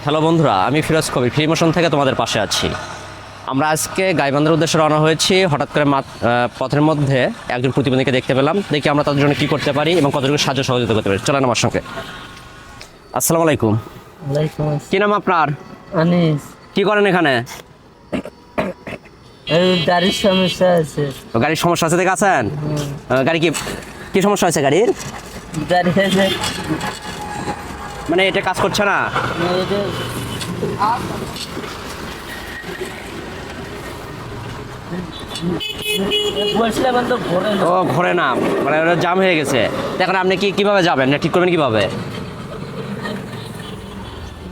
Hello বন্ধুরা, আমি ফিরোজ কবির free motion থেকে তোমাদের পাশে আছি। আমরা আজকে গাইবান্ধার উদ্দেশ্যে রওনা হয়েছি। হঠাৎ করে পথের মধ্যে একজন প্রতিবন্ধীকে দেখতে পেলাম। দেখি আমরা তাদের জন্য কী করতে পারি এবং কতটুকু সাহায্য সহযোগিতা করতে পারি। চলেন আমার সঙ্গে। আসসালামু আলাইকুম। কী নাম আপনার? আনিস। কী করেন এখানে? গাড়ির সমস্যা আছে। গাড়ির সমস্যা আছে দেখে আছেন? গাড়ি কি সমস্যা হয়েছে গাড়ির? গাড়ি আছে মানে এটা কাজ করছে না? ও ঘোরে না, মানে ওটা জাম হয়ে গেছে। এখন আপনি কিভাবে যাবেন, ঠিক করবেন কিভাবে?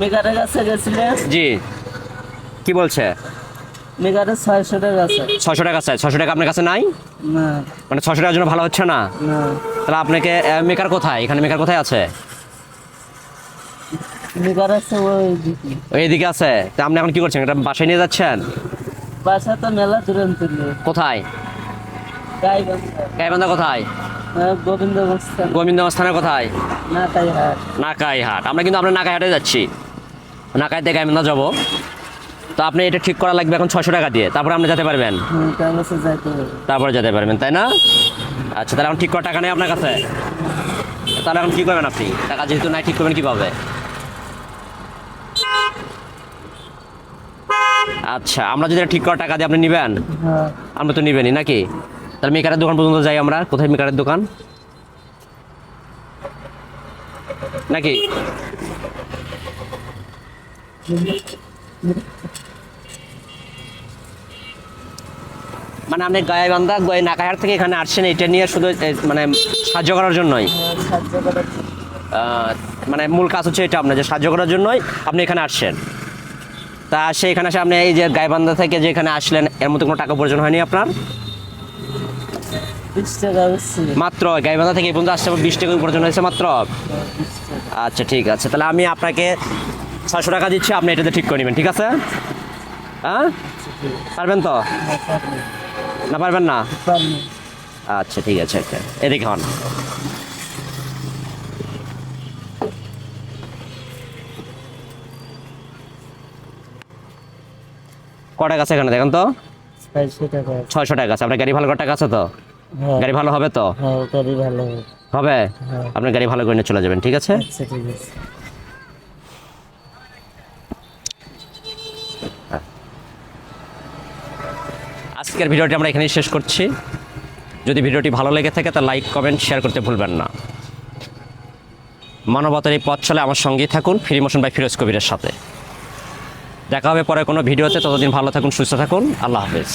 মেকারের কাছে গেছিলেন? জি, কি বলছে? মেকারের 600 টাকা আছে। 600 টাকা চাই। 600 টাকা আপনার কাছে নাই? না মানে 600 টাকার জন্য ভালো হচ্ছে না? না, তাহলে আপনাকে মেকার কোথায়? এখানে মেকার কোথায় আছে? মেকার আছে এইদিকে আছে। তা আপনি এখন কি করছেন? এটা বাসায় নিয়ে যাচ্ছেন? বাসা তো মেলা দূরে তুললে। কোথায়? গাইবান্ধা কোথায়? গোবিন্দগঞ্জ থানা কোথায়? নাকাইহাট। আমরা কিন্তু আমরা নাকাইহাটে যাচ্ছি। নাকাই থেকে গাইবান্ধা যাবো। তো আপনি এটা ঠিক করা লাগবে এখন 600 টাকা দিয়ে, তারপরে আপনি যেতে পারবেন। তারপরে যেতে পারবেন, তাই না? আচ্ছা, তাহলে এখন ঠিক করার টাকা নেই আপনার কাছে? তাহলে এখন কী করবেন আপনি? টাকা যেহেতু নাই, ঠিক করবেন কীভাবে? আচ্ছা, আমরা যদি ঠিক করার টাকা দিয়ে আপনি নেবেন? আমরা তো নেবেনই নাকি? তাহলে মেকারের দোকান পর্যন্ত যাই আমরা। কোথায় মেকারের দোকান নাকি? মানে আপনি গাইবান্ধা নাকাইহাট থেকে এখানে আসছেন এটা নিয়ে শুধু মানে সাহায্য করার জন্যই? মানে মূল কাজ হচ্ছে এটা, আপনার যে সাহায্য করার জন্যই আপনি এখানে আসছেন। তা সে এখানে আসে আপনি এই যে গাইবান্ধা থেকে যে এখানে আসলেন, এর মধ্যে কোনো টাকা প্রয়োজন হয়নি আপনার? 20 টাকা মাত্র গাইবান্ধা থেকে এই পর্যন্ত আসতে 20 টাকা উপার্জন হয়েছে মাত্র? আচ্ছা, ঠিক আছে। তাহলে আমি আপনাকে 600 টাকা দিচ্ছি, আপনি এটাতে ঠিক করে নেবেন, ঠিক আছে? হ্যাঁ, পারবেন তো? না পারবেন না? আচ্ছা, ঠিক আছে। আচ্ছা, এদিকে হন। ক টাকা আছে এখানে দেখেন তো? 600 টাকা আছে। আপনার গাড়ি ভালো করার টাকা আছে তো? গাড়ি ভালো হবে তো? হবে? আপনার গাড়ি ভালো করে নিয়ে চলে যাবেন, ঠিক আছে? আজকের ভিডিওটি আমরা এখানেই শেষ করছি। যদি ভিডিওটি ভালো লেগে থাকে তা লাইক, কমেন্ট, শেয়ার করতে ভুলবেন না। মানবতার এই পথ চলে আমার সঙ্গেই থাকুন ফ্রি মোশন বাই ফিরোজ কবিরের সাথে। দেখা হবে পরে কোনো ভিডিওতে। ততদিন ভালো থাকুন, সুস্থ থাকুন। আল্লাহ হাফেজ।